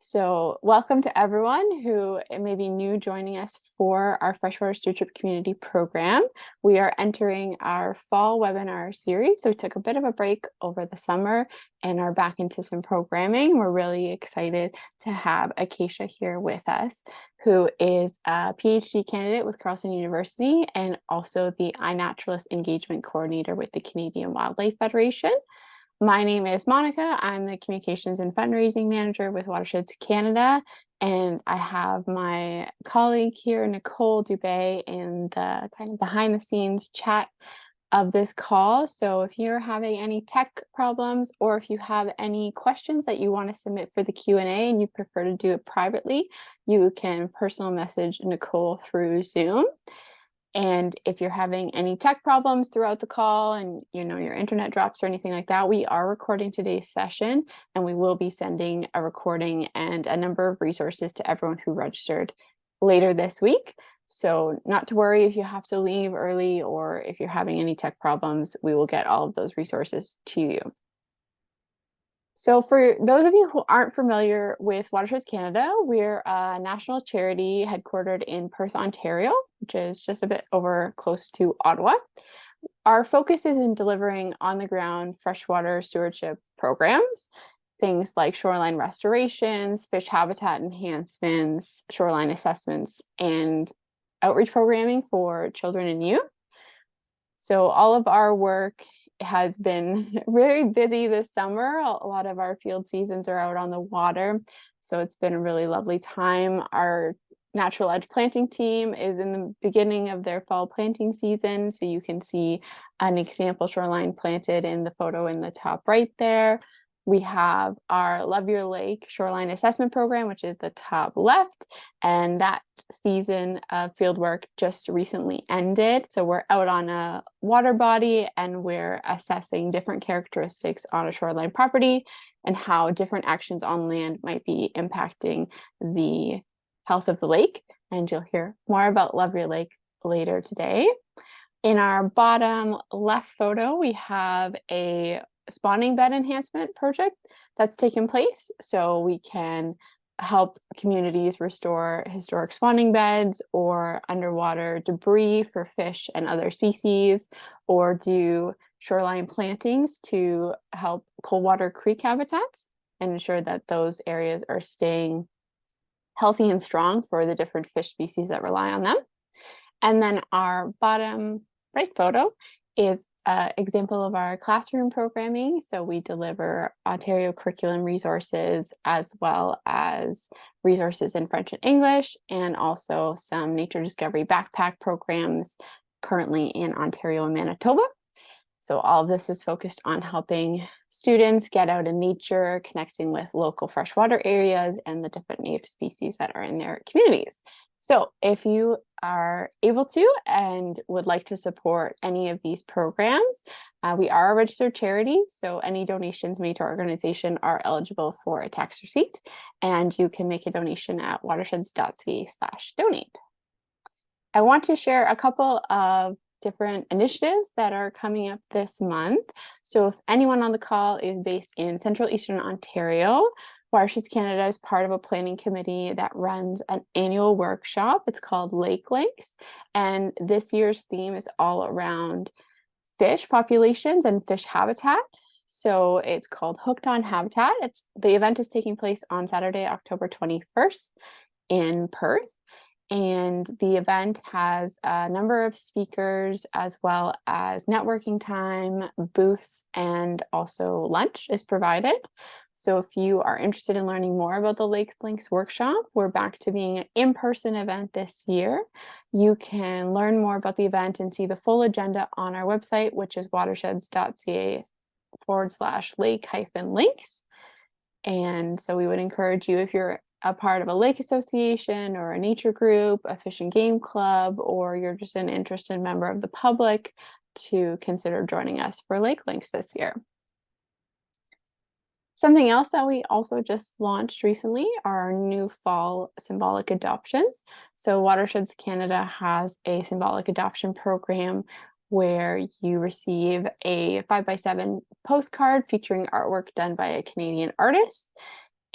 So welcome to everyone who may be new joining us for our Freshwater Stewardship Community Program. We are entering our fall webinar series. So we took a bit of a break over the summer and are back into some programming. We're really excited to have Acacia here with us, who is a PhD candidate with Carleton University and also the iNaturalist Engagement Coordinator with the Canadian Wildlife Federation. My name is Monica. I'm the Communications and Fundraising Manager with Watersheds Canada, and I have my colleague here, Nicole Dubé, in the kind of behind the scenes chat of this call. So if you're having any tech problems or if you have any questions that you want to submit for the Q&A and you prefer to do it privately, you can personal message Nicole through Zoom. And if you're having any tech problems throughout the call and your internet drops or anything like that, we are recording today's session and we will be sending a recording and a number of resources to everyone who registered later this week. So not to worry if you have to leave early or if you're having any tech problems, we will get all of those resources to you. So for those of you who aren't familiar with Watersheds Canada, we're a national charity headquartered in Perth, Ontario, which is just a bit over close to Ottawa. Our focus is in delivering on-the-ground freshwater stewardship programs, things like shoreline restorations, fish habitat enhancements, shoreline assessments, and outreach programming for children and youth. So all of our work has been very busy this summer. A lot of our field seasons are out on the water, so it's been a really lovely time. Our natural edge planting team is in the beginning of their fall planting season, so you can see an example shoreline planted in the photo in the top right there. We have our Love Your Lake shoreline assessment program, which is the top left, and that season of fieldwork just recently ended. So we're out on a water body and we're assessing different characteristics on a shoreline property and how different actions on land might be impacting the health of the lake. And you'll hear more about Love Your Lake later today. In our bottom left photo, we have a spawning bed enhancement project that's taken place, so we can help communities restore historic spawning beds or underwater debris for fish and other species, or do shoreline plantings to help coldwater creek habitats and ensure that those areas are staying healthy and strong for the different fish species that rely on them. And then our bottom right photo is an example of our classroom programming. So we deliver Ontario curriculum resources as well as resources in French and English, and also some nature discovery backpack programs currently in Ontario and Manitoba. So all of this is focused on helping students get out in nature, connecting with local freshwater areas and the different native species that are in their communities. So if you are able to and would like to support any of these programs, we are a registered charity, so any donations made to our organization are eligible for a tax receipt, and you can make a donation at watersheds.ca/donate. I want to share a couple of different initiatives that are coming up this month. So if anyone on the call is based in Central Eastern Ontario, Watersheds Canada is part of a planning committee that runs an annual workshop. It's called Lake Links, and this year's theme is all around fish populations and fish habitat. So it's called Hooked on Habitat. The event is taking place on Saturday, October 21st in Perth. And the event has a number of speakers as well as networking time, booths, and also lunch is provided. So if you are interested in learning more about the Lake Links workshop, we're back to being an in-person event this year. You can learn more about the event and see the full agenda on our website, which is watersheds.ca/lake-links. And so we would encourage you, if you're a part of a lake association or a nature group, a fish and game club, or you're just an interested member of the public, to consider joining us for Lake Links this year. Something else that we also just launched recently are our new fall symbolic adoptions. So Watersheds Canada has a symbolic adoption program where you receive a 5x7 postcard featuring artwork done by a Canadian artist.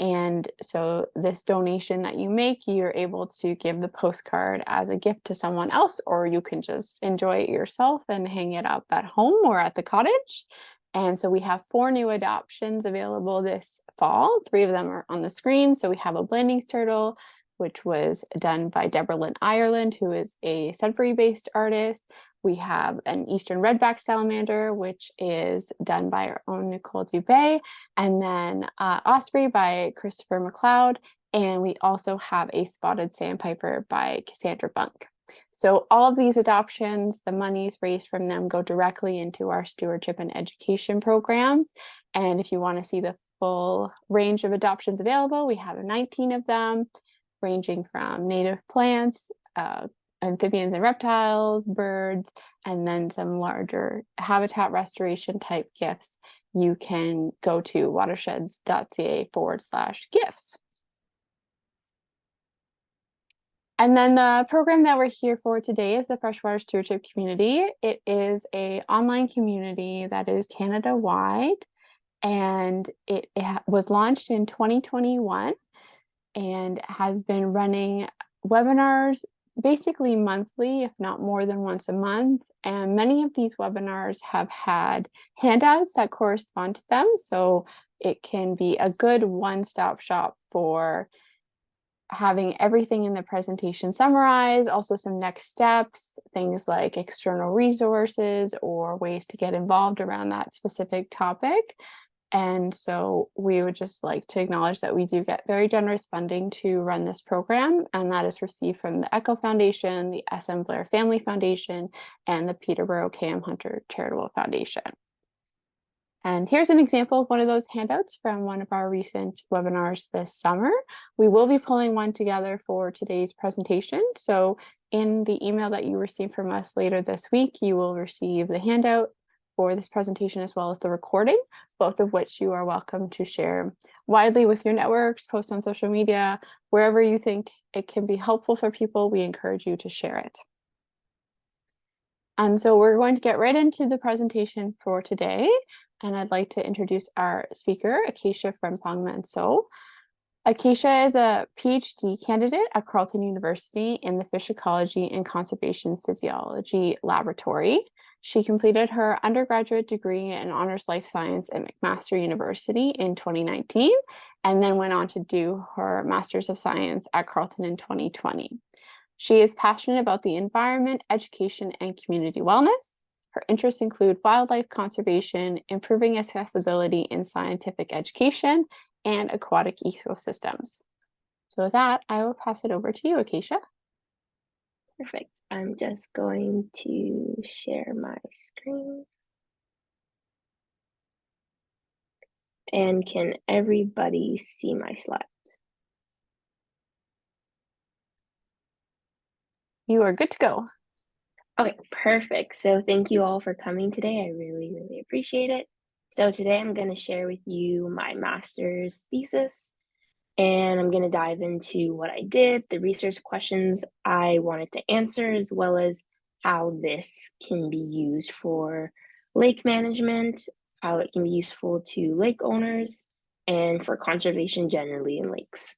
And so this donation that you make, you're able to give the postcard as a gift to someone else, or you can just enjoy it yourself and hang it up at home or at the cottage. And so we have 4 new adoptions available this fall. 3 of them are on the screen. So we have a Blandings turtle, which was done by Deborah Lynn Ireland, who is a Sudbury-based artist. We have an eastern redback salamander, which is done by our own Nicole Dubé, and then Osprey by Christopher McLeod. And we also have a spotted sandpiper by Cassandra Bunk. So all of these adoptions, the monies raised from them go directly into our stewardship and education programs. And if you want to see the full range of adoptions available, we have 19 of them, ranging from native plants, amphibians and reptiles, birds, and then some larger habitat restoration type gifts. You can go to watersheds.ca/gifts. And then the program that we're here for today is the Freshwater Stewardship Community. It is an online community that is Canada-wide, and it was launched in 2021 and has been running webinars basically monthly, if not more than once a month. And many of these webinars have had handouts that correspond to them. So it can be a good one-stop shop for having everything in the presentation summarized, also some next steps, things like external resources or ways to get involved around that specific topic. And so we would just like to acknowledge that we do get very generous funding to run this program, and that is received from the Echo Foundation, the SM Blair Family Foundation, and the Peterborough KM Hunter Charitable Foundation. And here's an example of one of those handouts from one of our recent webinars this summer. We will be pulling one together for today's presentation. So in the email that you receive from us later this week, you will receive the handout for this presentation as well as the recording, both of which you are welcome to share widely with your networks, post on social media, wherever you think it can be helpful for people. We encourage you to share it. And so we're going to get right into the presentation for today. And I'd like to introduce our speaker, Acacia Frempong-Manso. Acacia is a PhD candidate at Carleton University in the Fish Ecology and Conservation Physiology Laboratory. She completed her undergraduate degree in honors life science at McMaster University in 2019, and then went on to do her Master's of Science at Carleton in 2020. She is passionate about the environment, education, and community wellness. Her interests include wildlife conservation, improving accessibility in scientific education, and aquatic ecosystems. So with that, I will pass it over to you, Acacia. Perfect. I'm just going to share my screen. And can everybody see my slides? You are good to go. Okay, perfect. So thank you all for coming today. I really, really appreciate it. So today I'm going to share with you my master's thesis, and I'm going to dive into what I did, the research questions I wanted to answer, as well as how this can be used for lake management, how it can be useful to lake owners, and for conservation generally in lakes.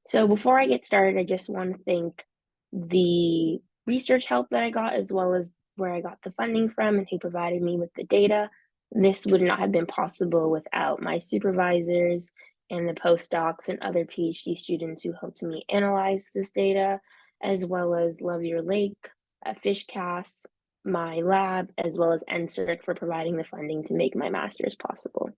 So before I get started, I just want to thank the research help that I got, as well as where I got the funding from and who provided me with the data. This would not have been possible without my supervisors and the postdocs and other PhD students who helped me analyze this data, as well as Love Your Lake, Fishcast, my lab, as well as NSERC for providing the funding to make my master's possible.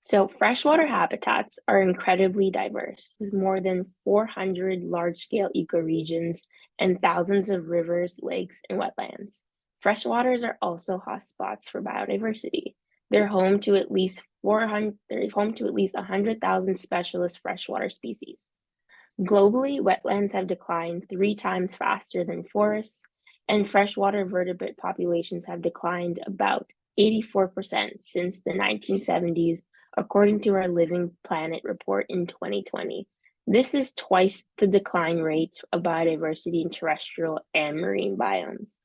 So freshwater habitats are incredibly diverse, with more than 400 large-scale ecoregions and thousands of rivers, lakes, and wetlands. Freshwaters are also hotspots for biodiversity. They're home to at least 100,000 specialist freshwater species. Globally, wetlands have declined 3 times faster than forests, and freshwater vertebrate populations have declined about 84% since the 1970s, according to our Living Planet report in 2020. This is twice the decline rate of biodiversity in terrestrial and marine biomes.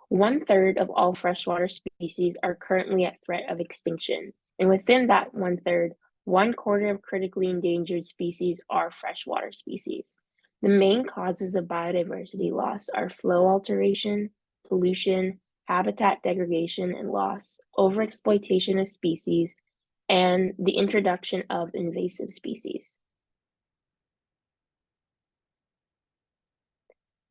1/3 of all freshwater species are currently at threat of extinction, and within that 1/3, 1/4 of critically endangered species are freshwater species. The main causes of biodiversity loss are flow alteration, pollution, habitat degradation and loss, overexploitation of species, and the introduction of invasive species.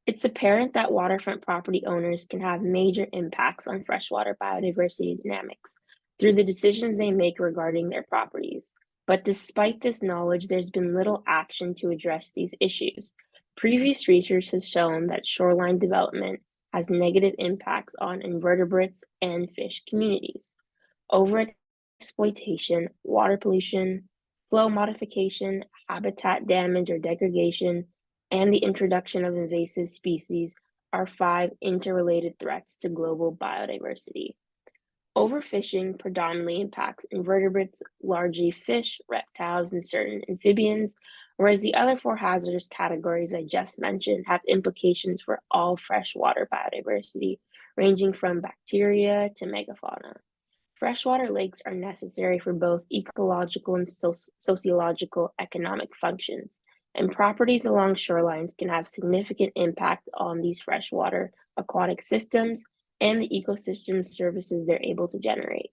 It's apparent that waterfront property owners can have major impacts on freshwater biodiversity dynamics through the decisions they make regarding their properties. But despite this knowledge, there's been little action to address these issues. Previous research has shown that shoreline development has negative impacts on invertebrates and fish communities. Overexploitation, water pollution, flow modification, habitat damage or degradation, and the introduction of invasive species are 5 interrelated threats to global biodiversity. Overfishing predominantly impacts invertebrates, largely fish, reptiles, and certain amphibians, whereas the other 4 hazardous categories I just mentioned have implications for all freshwater biodiversity, ranging from bacteria to megafauna. Freshwater lakes are necessary for both ecological and sociological economic functions, and properties along shorelines can have significant impact on these freshwater aquatic systems and the ecosystem services they're able to generate.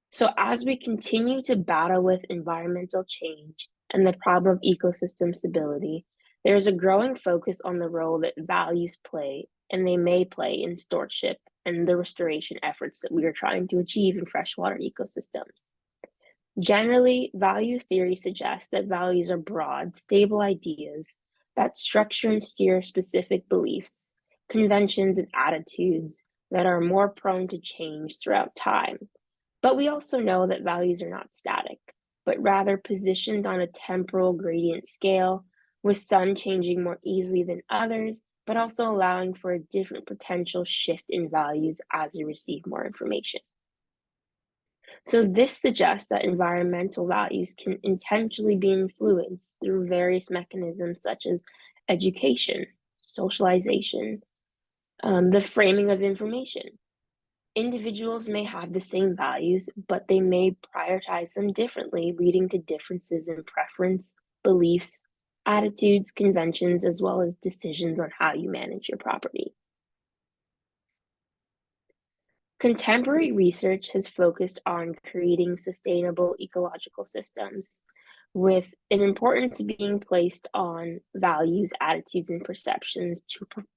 So as we continue to battle with environmental change and the problem of ecosystem stability, there's a growing focus on the role that values play and they may play in stewardship and the restoration efforts that we are trying to achieve in freshwater ecosystems. Generally, value theory suggests that values are broad, stable ideas that structure and steer specific beliefs, conventions, and attitudes that are more prone to change throughout time. But we also know that values are not static, but rather positioned on a temporal gradient scale, with some changing more easily than others, but also allowing for a different potential shift in values as we receive more information. So this suggests that environmental values can intentionally be influenced through various mechanisms such as education, socialization, the framing of information. Individuals may have the same values, but they may prioritize them differently, leading to differences in preference, beliefs, attitudes, conventions, as well as decisions on how you manage your property. Contemporary research has focused on creating sustainable ecological systems, with an importance being placed on values, attitudes, and perceptions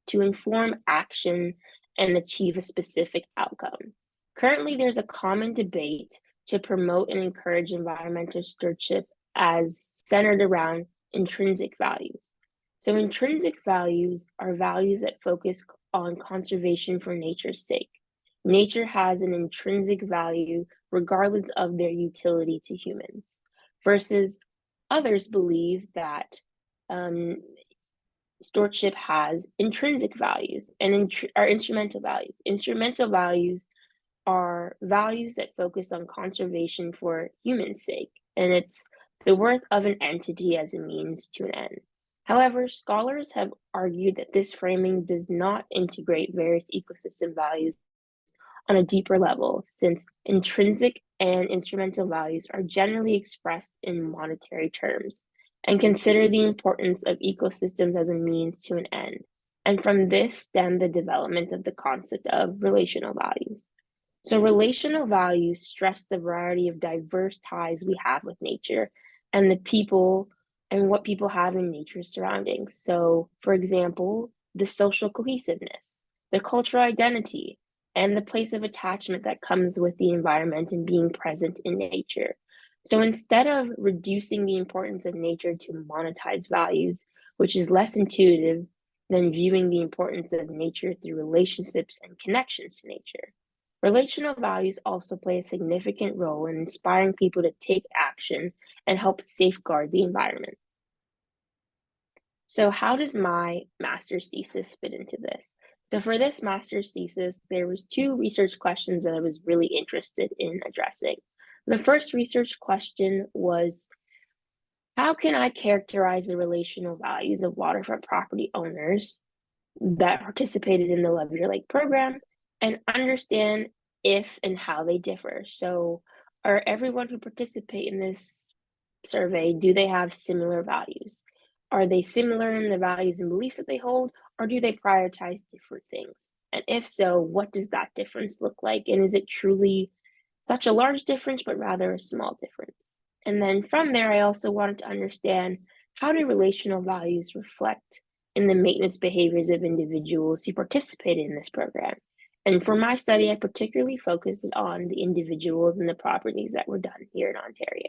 to inform action and achieve a specific outcome. Currently, there's a common debate to promote and encourage environmental stewardship as centered around intrinsic values. So, intrinsic values are values that focus on conservation for nature's sake. Nature has an intrinsic value regardless of their utility to humans, versus others believe that um, stewardship has intrinsic values and are instrumental values. Instrumental values are values that focus on conservation for human sake, and it's the worth of an entity as a means to an end. However, scholars have argued that this framing does not integrate various ecosystem values on a deeper level, since intrinsic and instrumental values are generally expressed in monetary terms, and consider the importance of ecosystems as a means to an end. And from this stemmed the development of the concept of relational values. So, relational values stress the variety of diverse ties we have with nature and the people and what people have in nature's surroundings. So, for example, the social cohesiveness, the cultural identity, and the place of attachment that comes with the environment and being present in nature. So instead of reducing the importance of nature to monetize values, which is less intuitive than viewing the importance of nature through relationships and connections to nature. Relational values also play a significant role in inspiring people to take action and help safeguard the environment. So how does my master's thesis fit into this? So for this master's thesis, there was 2 research questions that I was really interested in addressing. The first research question was, how can I characterize the relational values of waterfront property owners that participated in the Love Your Lake program and understand if and how they differ? So are everyone who participate in this survey, do they have similar values? Are they similar in the values and beliefs that they hold, or do they prioritize different things? And if so, what does that difference look like? And is it truly such a large difference, but rather a small difference? And then from there, I also wanted to understand, how do relational values reflect in the maintenance behaviors of individuals who participated in this program? And for my study, I particularly focused on the individuals and the properties that were done here in Ontario.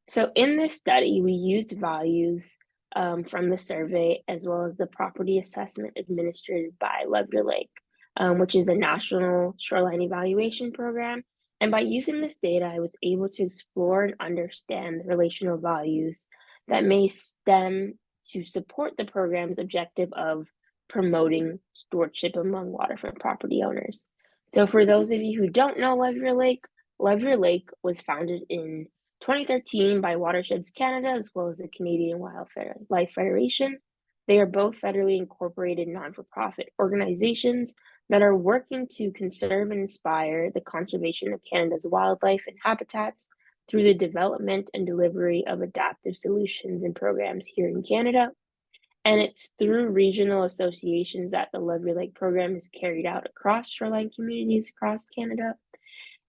So in this study, we used values from the survey, as well as the property assessment administered by Love Your Lake, which is a national shoreline evaluation program. And by using this data, I was able to explore and understand the relational values that may stem to support the program's objective of promoting stewardship among waterfront property owners. So for those of you who don't know Love Your Lake was founded in 2013 by Watersheds Canada, as well as the Canadian Wildlife Federation. They are both federally incorporated non-for-profit organizations that are working to conserve and inspire the conservation of Canada's wildlife and habitats through the development and delivery of adaptive solutions and programs here in Canada. And it's through regional associations that the Love Your Lake program is carried out across shoreline communities across Canada.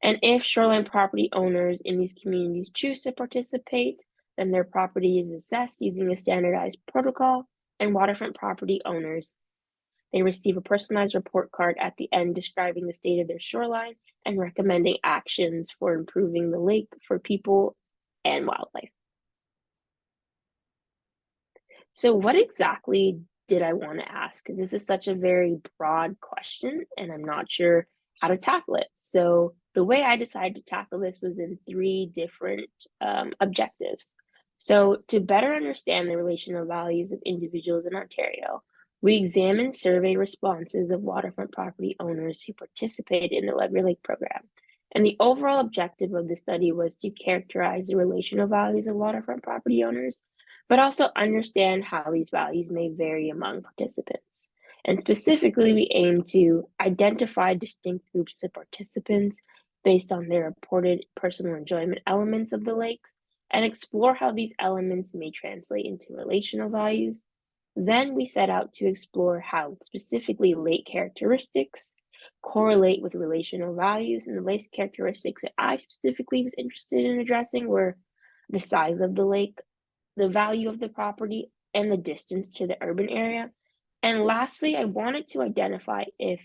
And if shoreline property owners in these communities choose to participate, then their property is assessed using a standardized protocol, and waterfront property owners, they receive a personalized report card at the end describing the state of their shoreline and recommending actions for improving the lake for people and wildlife. So what exactly did I want to ask? Because this is such a very broad question, and I'm not sure how to tackle it. So the way I decided to tackle this was in three different objectives. So to better understand the relational values of individuals in Ontario, we examined survey responses of waterfront property owners who participated in the Love Your Lake program. And the overall objective of the study was to characterize the relational values of waterfront property owners, but also understand how these values may vary among participants. And specifically, we aim to identify distinct groups of participants based on their reported personal enjoyment elements of the lakes, and explore how these elements may translate into relational values. Then we set out to explore how specifically lake characteristics correlate with relational values, and the lake characteristics that I specifically was interested in addressing were the size of the lake, the value of the property, and the distance to the urban area. And lastly, I wanted to identify if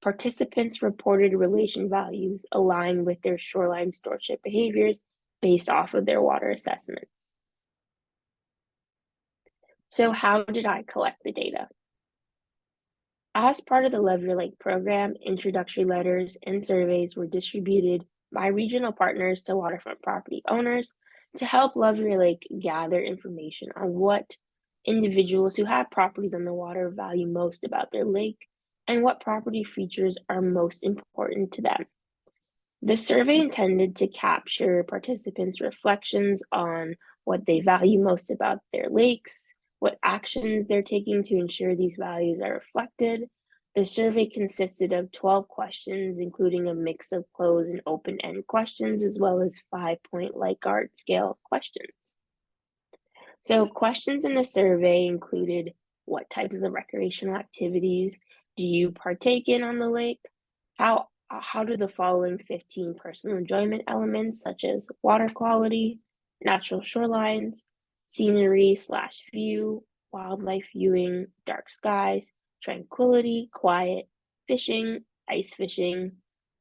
participants reported relation values align with their shoreline stewardship behaviors based off of their water assessment. So how did I collect the data? As part of the Love Your Lake program, introductory letters and surveys were distributed by regional partners to waterfront property owners to help Love Your Lake gather information on what individuals who have properties on the water value most about their lake and what property features are most important to them. The survey intended to capture participants' reflections on what they value most about their lakes, what actions they're taking to ensure these values are reflected. The survey consisted of 12 questions, including a mix of closed and open-end questions, as well as 5-point Likert scale questions. So questions in the survey included, what types of recreational activities do you partake in on the lake? How do the following 15 personal enjoyment elements, such as water quality, natural shorelines, scenery/view, wildlife viewing, dark skies, tranquility, quiet, fishing, ice fishing,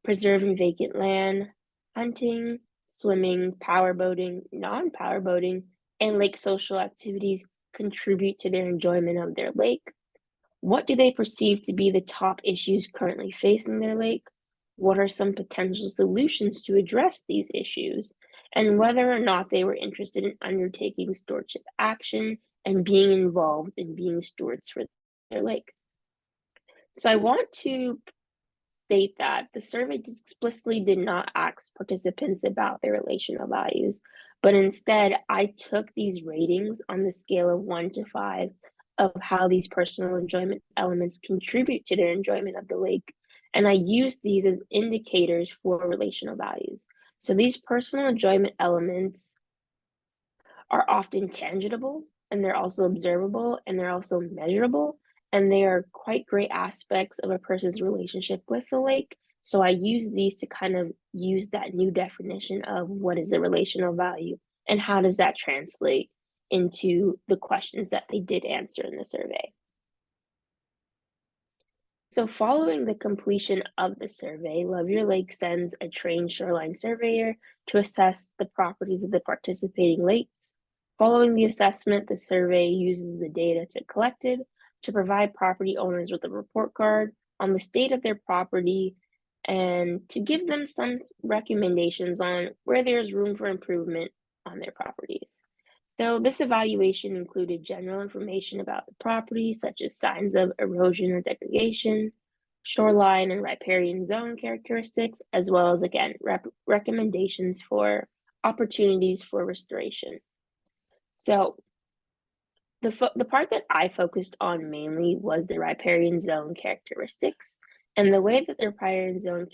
preserving vacant land, hunting, swimming, power boating, non-power boating, and lake social activities contribute to their enjoyment of their lake? What do they perceive to be the top issues currently facing their lake? What are some potential solutions to address these issues? And whether or not they were interested in undertaking stewardship action and being involved in being stewards for their lake. So I want to state that the survey explicitly did not ask participants about their relational values, but instead I took these ratings on the scale of 1 to 5 of how these personal enjoyment elements contribute to their enjoyment of the lake. And I used these as indicators for relational values. So these personal enjoyment elements are often tangible, and they're also observable, and they're also measurable, and they are quite great aspects of a person's relationship with the lake. So I use these to kind of use that new definition of what is a relational value and how does that translate into the questions that they did answer in the survey. So following the completion of the survey, Love Your Lake sends a trained shoreline surveyor to assess the properties of the participating lakes. Following the assessment, the survey uses the data collected to provide property owners with a report card on the state of their property and to give them some recommendations on where there's room for improvement on their properties. So this evaluation included general information about the property, such as signs of erosion or degradation, shoreline and riparian zone characteristics, as well as, again, recommendations for opportunities for restoration. So the part that I focused on mainly was the riparian zone characteristics. And the way that the riparian zone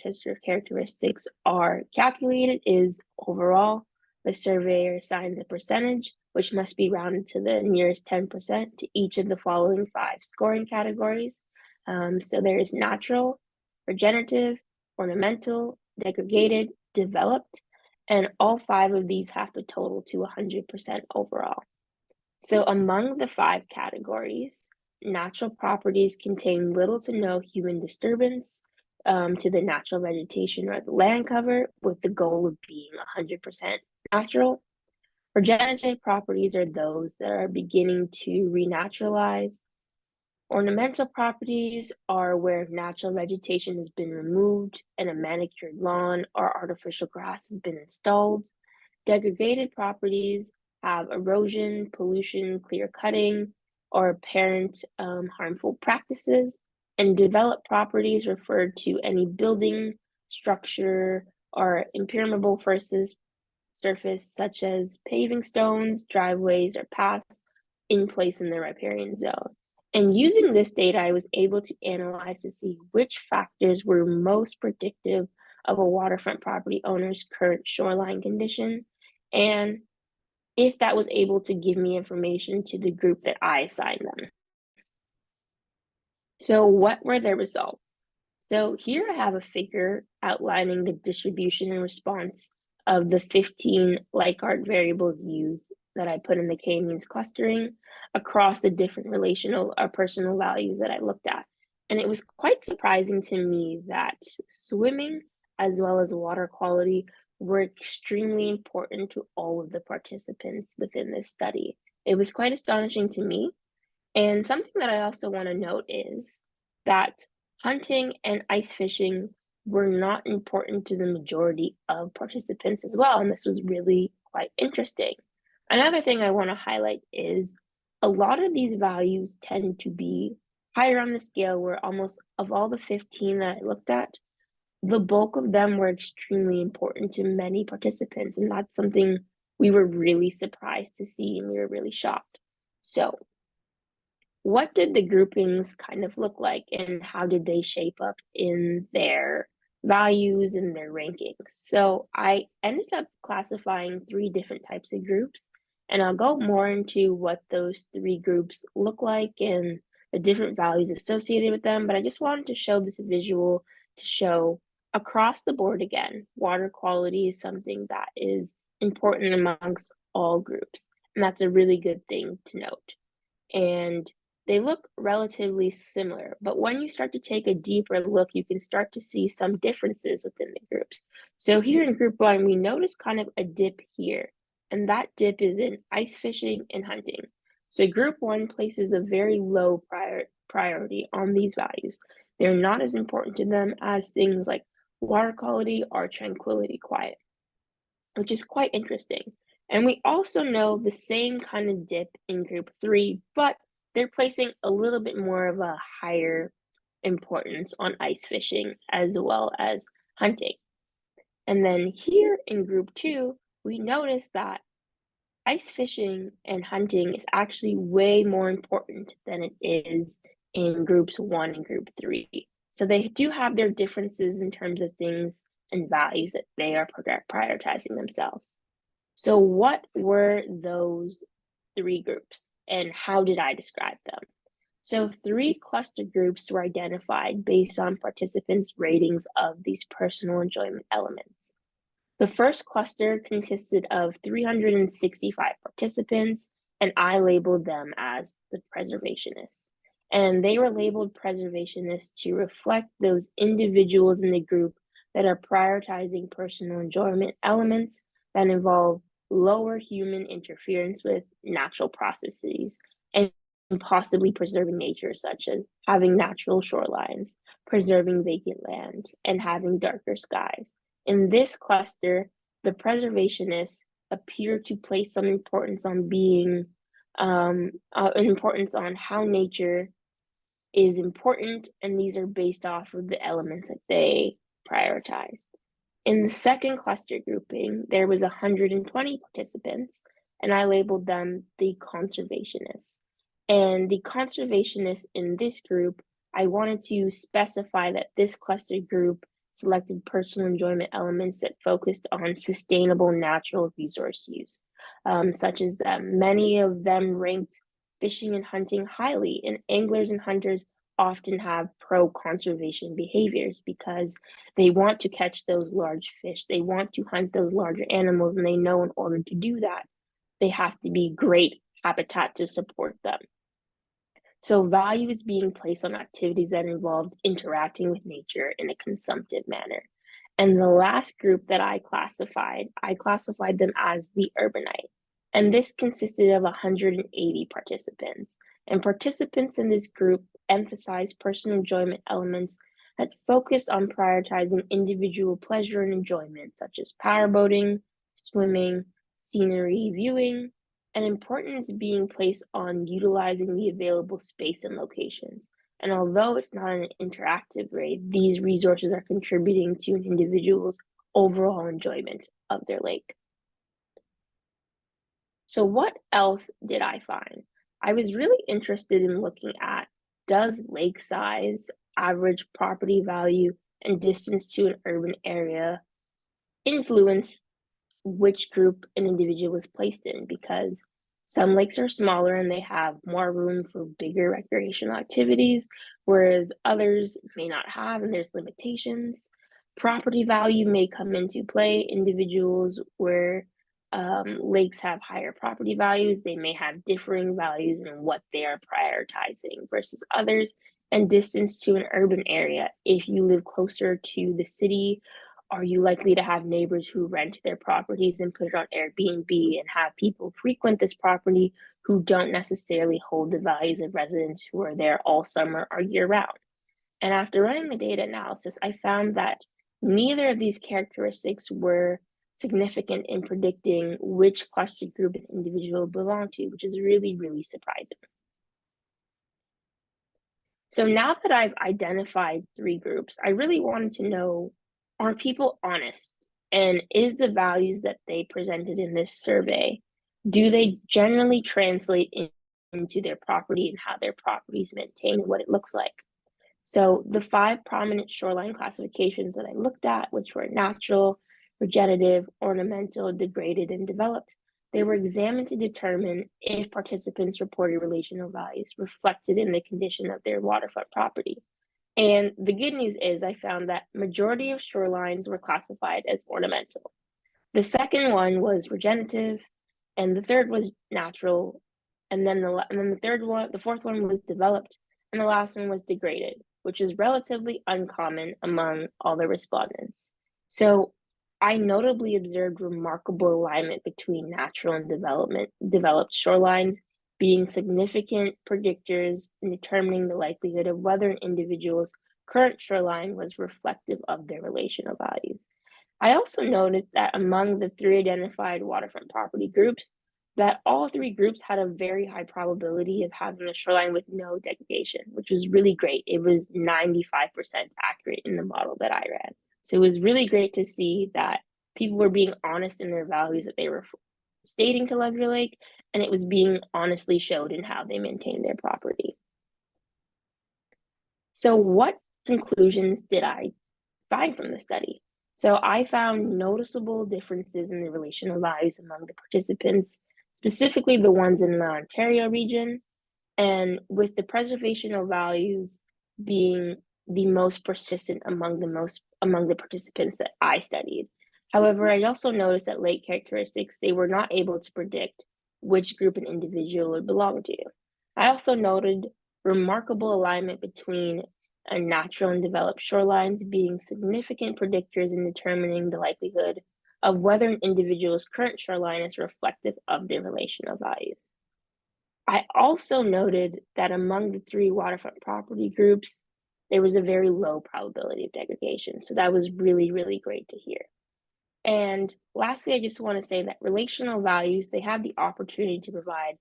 characteristics are calculated is overall, the surveyor assigns a percentage, which must be rounded to the nearest 10% to each of the following 5 scoring categories. So there is natural, regenerative, ornamental, degraded, developed, and all 5 of these have to total to 100% overall. So among the 5 categories, natural properties contain little to no human disturbance to the natural vegetation or the land cover, with the goal of being 100% natural. Regenerative properties are those that are beginning to renaturalize. Ornamental properties are where natural vegetation has been removed and a manicured lawn or artificial grass has been installed. Degraded properties have erosion, pollution, clear cutting, or apparent harmful practices. And developed properties refer to any building, structure, or impermeable surface, such as paving stones, driveways, or paths in place in the riparian zone. And using this data, I was able to analyze to see which factors were most predictive of a waterfront property owner's current shoreline condition, and if that was able to give me information to the group that I assigned them. So what were the results? So here I have a figure outlining the distribution and response of the 15 Likert variables used that I put in the K-means clustering across the different relational or personal values that I looked at. And it was quite surprising to me that swimming as well as water quality were extremely important to all of the participants within this study. It was quite astonishing to me. And something that I also want to note is that hunting and ice fishing were not important to the majority of participants as well, and this was really quite interesting. Another thing I want to highlight is a lot of these values tend to be higher on the scale, where almost of all the 15 that I looked at, the bulk of them were extremely important to many participants, and that's something we were really surprised to see, and we were really shocked. So what did the groupings kind of look like, and how did they shape up in their values and their rankings? So I ended up classifying 3 different types of groups, and I'll go more into what those 3 groups look like and the different values associated with them, but I just wanted to show this visual to show across the board again, water quality is something that is important amongst all groups, and that's a really good thing to note. And they look relatively similar, but when you start to take a deeper look, you can start to see some differences within the groups. So here in group 1, we notice kind of a dip here, and that dip is in ice fishing and hunting. So group 1 places a very low priority on these values. They're not as important to them as things like water quality or tranquility quiet, which is quite interesting. And we also know the same kind of dip in group 3, but they're placing a little bit more of a higher importance on ice fishing as well as hunting. And then here in group 2, we notice that ice fishing and hunting is actually way more important than it is in groups 1 and group 3. So they do have their differences in terms of things and values that they are prioritizing themselves. So what were those 3 groups and how did I describe them? So 3 cluster groups were identified based on participants' ratings of these personal enjoyment elements. The first cluster consisted of 365 participants, and I labeled them as the preservationists. And they were labeled preservationists to reflect those individuals in the group that are prioritizing personal enjoyment elements that involve lower human interference with natural processes and possibly preserving nature, such as having natural shorelines, preserving vacant land, and having darker skies. In this cluster, the preservationists appear to place some importance on importance on how nature is important, and these are based off of the elements that they prioritized. In the second cluster grouping, there was 120 participants, and I labeled them the conservationists. And the conservationists in this group, I wanted to specify that this cluster group selected personal enjoyment elements that focused on sustainable natural resource use, such as that many of them ranked fishing and hunting highly, and anglers and hunters often have pro-conservation behaviors because they want to catch those large fish, they want to hunt those larger animals, and they know in order to do that, they have to be great habitat to support them. So value is being placed on activities that involved interacting with nature in a consumptive manner. And the last group that I classified them as the urbanite. And this consisted of 180 participants. And participants in this group emphasized personal enjoyment elements that focused on prioritizing individual pleasure and enjoyment, such as powerboating, swimming, scenery viewing, and importance being placed on utilizing the available space and locations. And although it's not an interactive rate, these resources are contributing to an individual's overall enjoyment of their lake. So what else did I find? I was really interested in looking at, does lake size, average property value, and distance to an urban area influence which group an individual was placed in? Because some lakes are smaller and they have more room for bigger recreational activities, whereas others may not have, and there's limitations. Property value may come into play. Individuals where lakes have higher property values, they may have differing values in what they are prioritizing versus others. And distance to an urban area, if you live closer to the city, are you likely to have neighbors who rent their properties and put it on Airbnb and have people frequent this property who don't necessarily hold the values of residents who are there all summer or year round? And after running the data analysis, I found that neither of these characteristics were significant in predicting which cluster group an individual belonged to, which is really, really surprising. So now that I've identified 3 groups, I really wanted to know, are people honest? And is the values that they presented in this survey, do they generally translate into their property and how their property is maintained and what it looks like? So the 5 prominent shoreline classifications that I looked at, which were natural, regenerative, ornamental, degraded, and developed, they were examined to determine if participants reported relational values reflected in the condition of their waterfront property. And the good news is I found that majority of shorelines were classified as ornamental. The second one was regenerative, and the third was natural, and then the fourth one was developed, and the last one was degraded, which is relatively uncommon among all the respondents. So I notably observed remarkable alignment between natural and developed shorelines being significant predictors in determining the likelihood of whether an individual's current shoreline was reflective of their relational values. I also noticed that among the 3 identified waterfront property groups, that all three groups had a very high probability of having a shoreline with no degradation, which was really great. It was 95% accurate in the model that I ran. So it was really great to see that people were being honest in their values that they were stating to love your lake, and it was being honestly showed in how they maintained their property. So what conclusions did I find from the study? So I found noticeable differences in the relational values among the participants, specifically the ones in the Ontario region, and with the preservational values being the most persistent among the participants that I studied. However, I also noticed that lake characteristics, they were not able to predict which group an individual would belong to. I also noted remarkable alignment between a natural and developed shorelines being significant predictors in determining the likelihood of whether an individual's current shoreline is reflective of their relational values. I also noted that among the three waterfront property groups, there was a very low probability of degradation. So that was really, really great to hear. And lastly, I just want to say that relational values, they have the opportunity to provide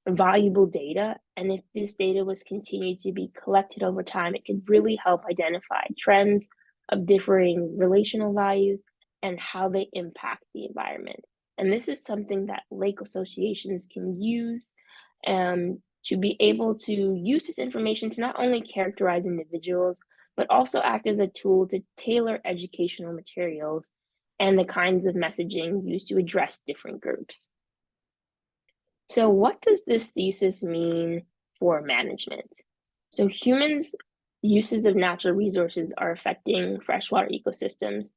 valuable data. And if this data was continued to be collected over time, it could really help identify trends of differing relational values and how they impact the environment. And this is something that lake associations can use to be able to use this information to not only characterize individuals, but also act as a tool to tailor educational materials and the kinds of messaging used to address different groups. So what does this thesis mean for management? So humans' uses of natural resources are affecting freshwater ecosystems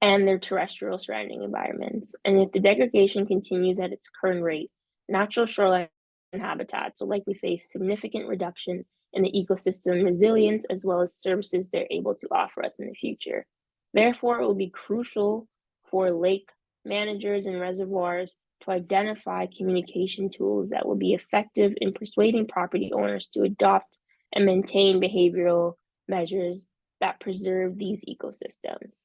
and their terrestrial surrounding environments. And if the degradation continues at its current rate, natural shoreline habitats will likely face significant reduction in the ecosystem resilience as well as services they're able to offer us in the future. Therefore, it will be crucial for lake managers and reservoirs to identify communication tools that will be effective in persuading property owners to adopt and maintain behavioral measures that preserve these ecosystems.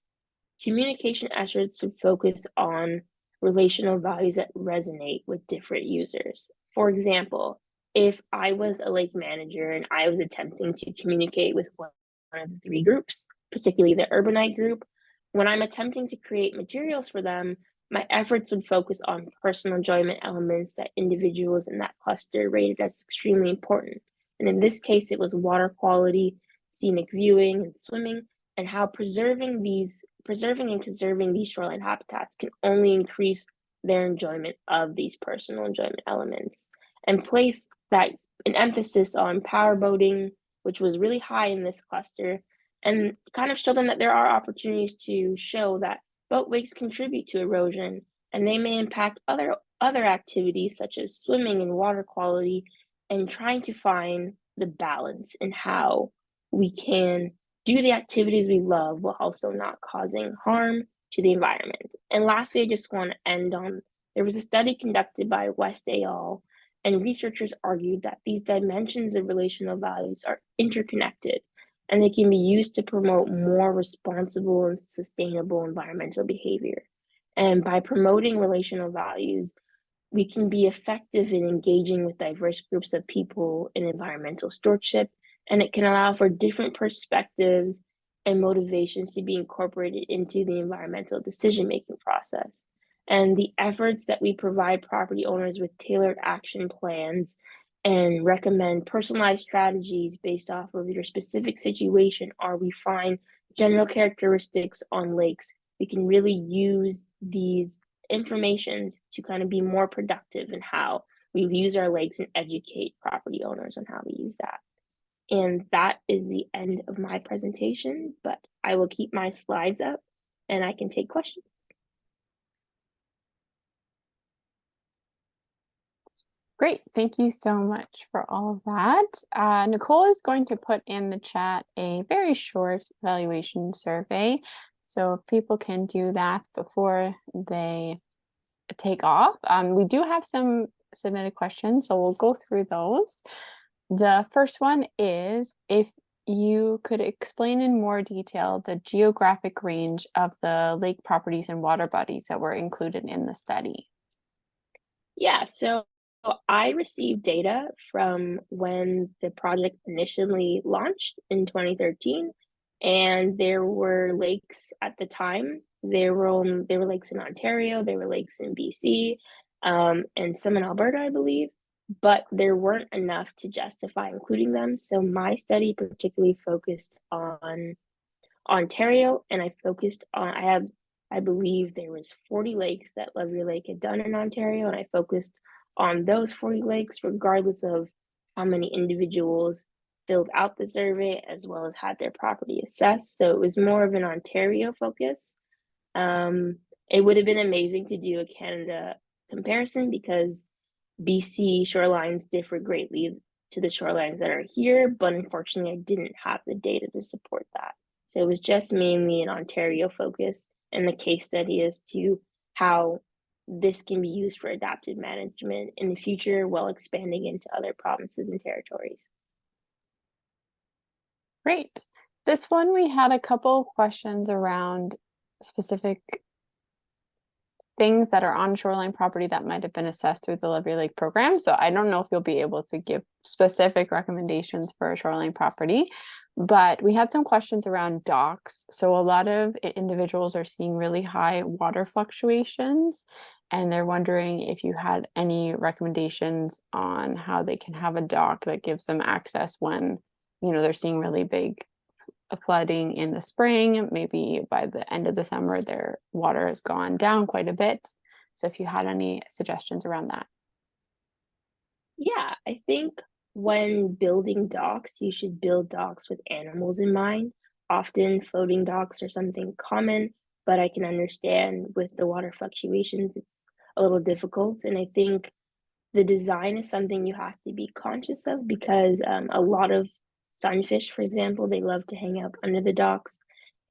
Communication efforts should focus on relational values that resonate with different users. For example, if I was a lake manager and I was attempting to communicate with one of the three groups, particularly the urbanite group, when I'm attempting to create materials for them, my efforts would focus on personal enjoyment elements that individuals in that cluster rated as extremely important. And in this case, it was water quality, scenic viewing, and swimming, and how preserving and conserving these shoreline habitats can only increase their enjoyment of these personal enjoyment elements, and place an emphasis on power boating, which was really high in this cluster, and kind of show them that there are opportunities to show that boat wakes contribute to erosion, and they may impact other activities such as swimming and water quality, and trying to find the balance in how we can do the activities we love while also not causing harm to the environment. And lastly, I just want to end on, there was a study conducted by West et al., and researchers argued that these dimensions of relational values are interconnected, and they can be used to promote more responsible and sustainable environmental behavior. And by promoting relational values, we can be effective in engaging with diverse groups of people in environmental stewardship, and it can allow for different perspectives and motivations to be incorporated into the environmental decision-making process. And the efforts that we provide property owners with tailored action plans and recommend personalized strategies based off of your specific situation, or we find general characteristics on lakes, we can really use these information to kind of be more productive in how we use our lakes and educate property owners on how we use that. And that is the end of my presentation, but I will keep my slides up and I can take questions. Great, thank you so much for all of that. Nicole is going to put in the chat a very short evaluation survey, so if people can do that before they take off. We do have some submitted questions, so we'll go through those. The first one is, if you could explain in more detail the geographic range of the lake properties and water bodies that were included in the study. Yeah, so I received data from when the project initially launched in 2013, and there were lakes at the time. There were lakes in Ontario, there were lakes in BC, and some in Alberta, I believe, but there weren't enough to justify including them. So my study particularly focused on Ontario, and I believe there was 40 lakes that Love Your Lake had done in Ontario, and I focused on those 40 lakes, regardless of how many individuals filled out the survey, as well as had their property assessed. So it was more of an Ontario focus. It would have been amazing to do a Canada comparison because BC shorelines differ greatly to the shorelines that are here, but unfortunately, I didn't have the data to support that. So it was just mainly an Ontario focus, and the case study as to how this can be used for adaptive management in the future while expanding into other provinces and territories. Great. This one, we had a couple questions around specific things that are on shoreline property that might have been assessed through the Love Your Lake program. So I don't know if you'll be able to give specific recommendations for a shoreline property, but we had some questions around docks. So a lot of individuals are seeing really high water fluctuations, and they're wondering if you had any recommendations on how they can have a dock that gives them access when, they're seeing really big flooding in the spring. Maybe by the end of the summer, their water has gone down quite a bit. So if you had any suggestions around that. Yeah, I think when building docks, you should build docks with animals in mind. Often floating docks are something common, but I can understand with the water fluctuations, it's a little difficult. And I think the design is something you have to be conscious of because a lot of sunfish, for example, they love to hang out under the docks,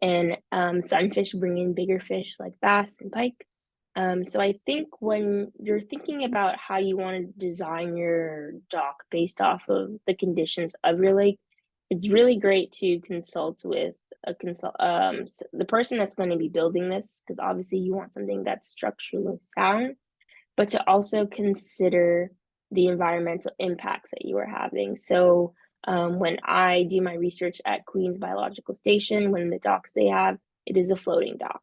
and sunfish bring in bigger fish like bass and pike. So I think when you're thinking about how you want to design your dock based off of the conditions of your lake, it's really great to consult with the person that's going to be building this, because obviously you want something that's structurally sound, but to also consider the environmental impacts that you are having. So when I do my research at Queen's Biological Station, when the docks they have, it is a floating dock,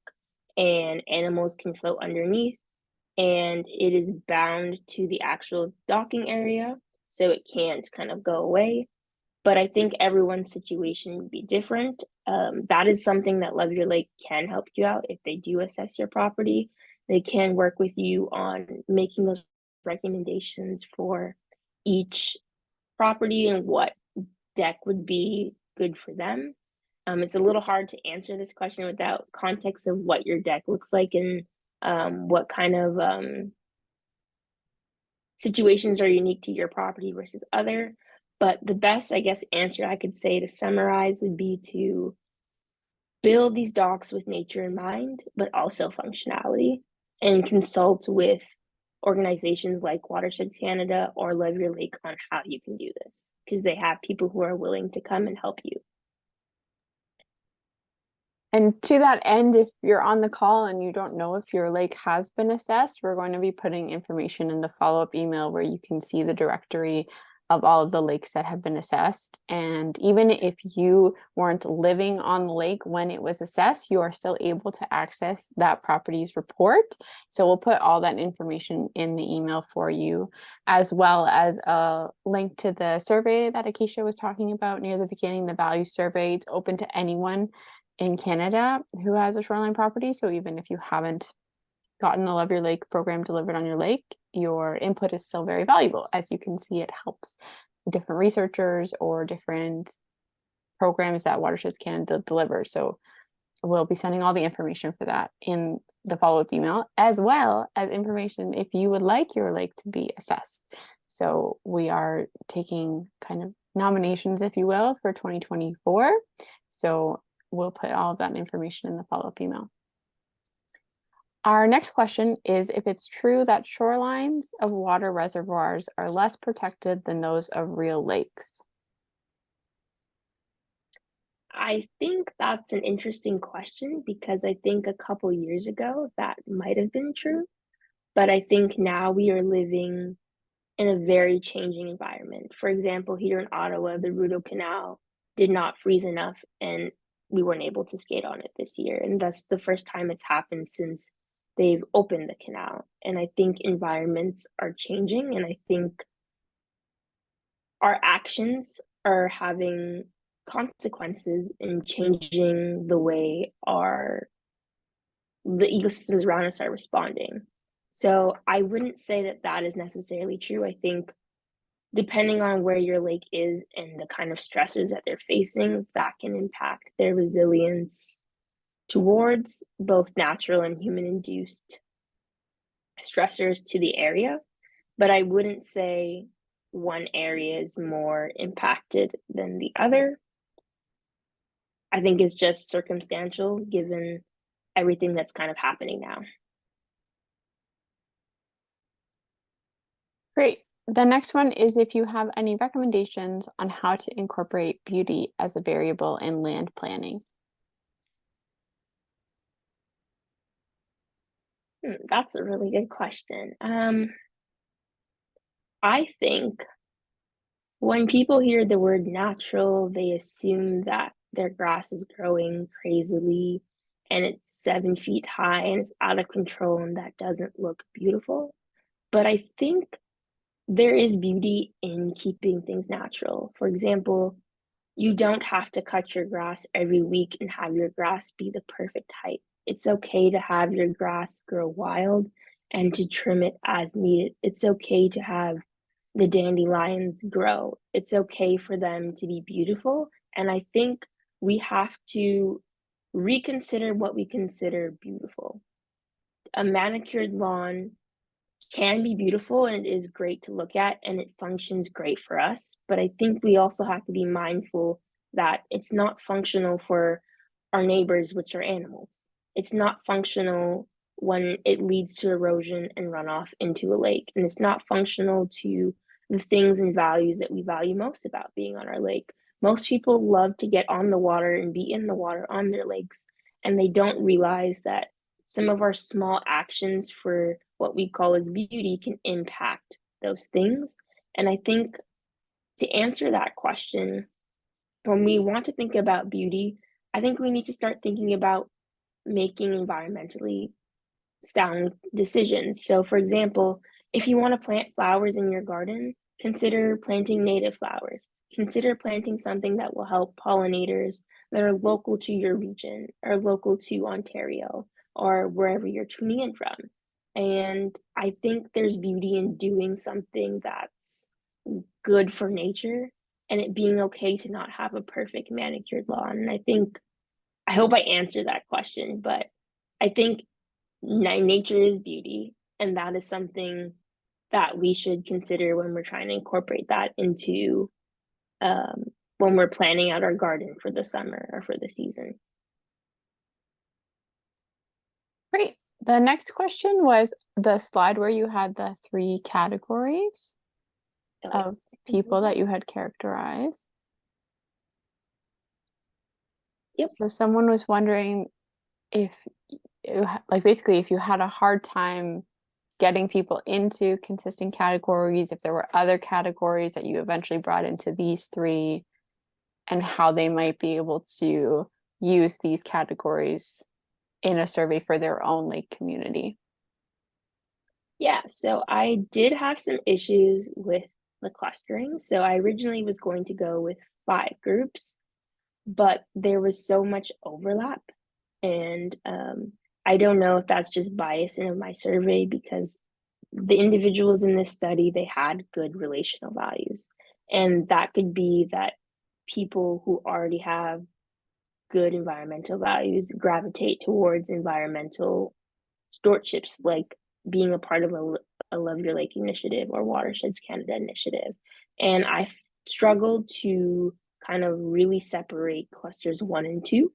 and animals can float underneath, and it is bound to the actual docking area, so it can't kind of go away. But I think everyone's situation would be different. That is something that Love Your Lake can help you out if they do assess your property. They can work with you on making those recommendations for each property and what deck would be good for them. It's a little hard to answer this question without context of what your deck looks like and what kind of situations are unique to your property versus other. But the best, I guess, answer I could say to summarize would be to build these docks with nature in mind, but also functionality, and consult with organizations like Watershed Canada or Love Your Lake on how you can do this, because they have people who are willing to come and help you. And to that end, if you're on the call and you don't know if your lake has been assessed, we're going to be putting information in the follow-up email where you can see the directory of all of the lakes that have been assessed. And even if you weren't living on the lake when it was assessed, you are still able to access that property's report. So we'll put all that information in the email for you, as well as a link to the survey that Acacia was talking about near the beginning, the value survey. It's open to anyone in Canada who has a shoreline property. So even if you haven't gotten the Love Your Lake program delivered on your lake, your input is still very valuable. As you can see, it helps different researchers or different programs that Watersheds Canada delivers. So we'll be sending all the information for that in the follow-up email, as well as information if you would like your lake to be assessed. So we are taking kind of nominations, if you will, for 2024. So we'll put all of that information in the follow-up email. Our next question is if it's true that shorelines of water reservoirs are less protected than those of real lakes. I think that's an interesting question because I think a couple years ago that might have been true, but I think now we are living in a very changing environment. For example, here in Ottawa, the Rideau Canal did not freeze enough and we weren't able to skate on it this year. And that's the first time it's happened since they've opened the canal. And I think environments are changing, and I think our actions are having consequences in changing the way the ecosystems around us are responding. So I wouldn't say that that is necessarily true. I think depending on where your lake is and the kind of stressors that they're facing, that can impact their resilience towards both natural and human induced stressors to the area. But I wouldn't say one area is more impacted than the other. I think it's just circumstantial given everything that's kind of happening now. Great. The next one is if you have any recommendations on how to incorporate beauty as a variable in land planning. That's a really good question. I think when people hear the word natural, they assume that their grass is growing crazily and it's 7 feet high and it's out of control and that doesn't look beautiful. But I think there is beauty in keeping things natural. For example, you don't have to cut your grass every week and have your grass be the perfect height. It's okay to have your grass grow wild and to trim it as needed. It's okay to have the dandelions grow. It's okay for them to be beautiful. And I think we have to reconsider what we consider beautiful. A manicured lawn can be beautiful and it is great to look at and it functions great for us. But I think we also have to be mindful that it's not functional for our neighbors, which are animals. It's not functional when it leads to erosion and runoff into a lake. And it's not functional to the things and values that we value most about being on our lake. Most people love to get on the water and be in the water on their lakes, and they don't realize that some of our small actions for what we call as beauty can impact those things. And I think to answer that question, when we want to think about beauty, I think we need to start thinking about making environmentally sound decisions. So, for example, if you want to plant flowers in your garden, consider planting native flowers. Consider planting something that will help pollinators that are local to your region or local to Ontario or wherever you're tuning in from. And I think there's beauty in doing something that's good for nature and it being okay to not have a perfect manicured lawn. And I hope I answered that question, but I think nature is beauty, and that is something that we should consider when we're trying to incorporate that into when we're planning out our garden for the summer or for the season. Great. The next question was the slide where you had the 3 categories of people that you had characterized. Yep. So someone was wondering if, basically, if you had a hard time getting people into consistent categories, if there were other categories that you eventually brought into these 3, and how they might be able to use these categories in a survey for their own lake community. Yeah, so I did have some issues with the clustering. So I originally was going to go with 5 groups, but there was so much overlap. And I don't know if that's just bias in my survey, because the individuals in this study, they had good relational values. And that could be that people who already have good environmental values gravitate towards environmental stewardships, like being a part of a Love Your Lake initiative or Watersheds Canada initiative. And I struggled to kind of really separate clusters 1 and 2.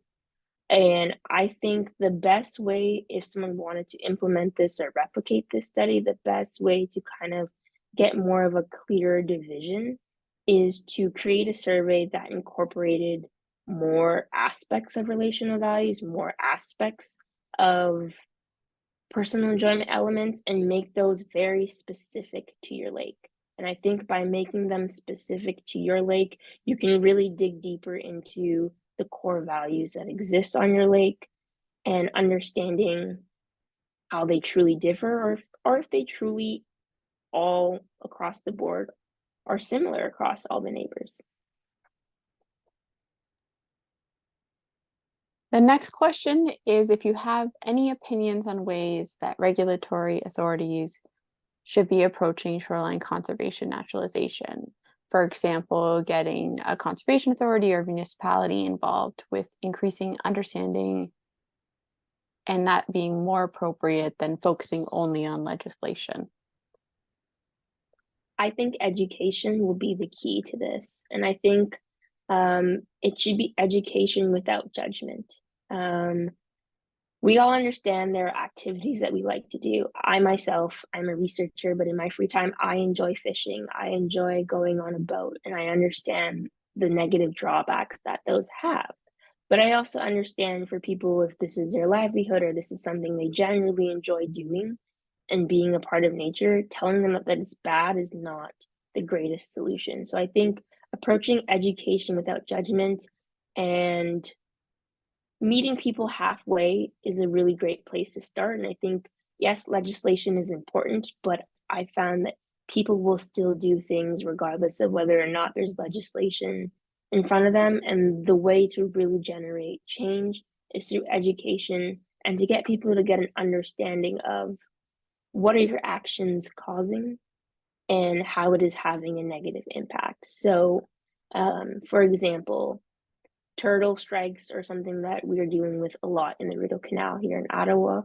And I think the best way, if someone wanted to implement this or replicate this study, the best way to kind of get more of a clearer division is to create a survey that incorporated more aspects of relational values, more aspects of personal enjoyment elements, and make those very specific to your lake. And I think by making them specific to your lake, you can really dig deeper into the core values that exist on your lake and understanding how they truly differ, or if they truly all across the board are similar across all the neighbors. The next question is if you have any opinions on ways that regulatory authorities should be approaching shoreline conservation naturalization. For example, getting a conservation authority or municipality involved with increasing understanding and that being more appropriate than focusing only on legislation. I think education will be the key to this. And I think it should be education without judgment. We all understand there are activities that we like to do. I myself, I'm a researcher, but in my free time, I enjoy fishing. I enjoy going on a boat, and I understand the negative drawbacks that those have. But I also understand for people, if this is their livelihood or this is something they generally enjoy doing and being a part of nature, telling them that it's bad is not the greatest solution. So I think approaching education without judgment and meeting people halfway is a really great place to start. And I think, yes, legislation is important, but I found that people will still do things regardless of whether or not there's legislation in front of them. And the way to really generate change is through education and to get people to get an understanding of what are your actions causing and how it is having a negative impact. So, for example, turtle strikes are something that we are dealing with a lot in the Rideau Canal here in Ottawa.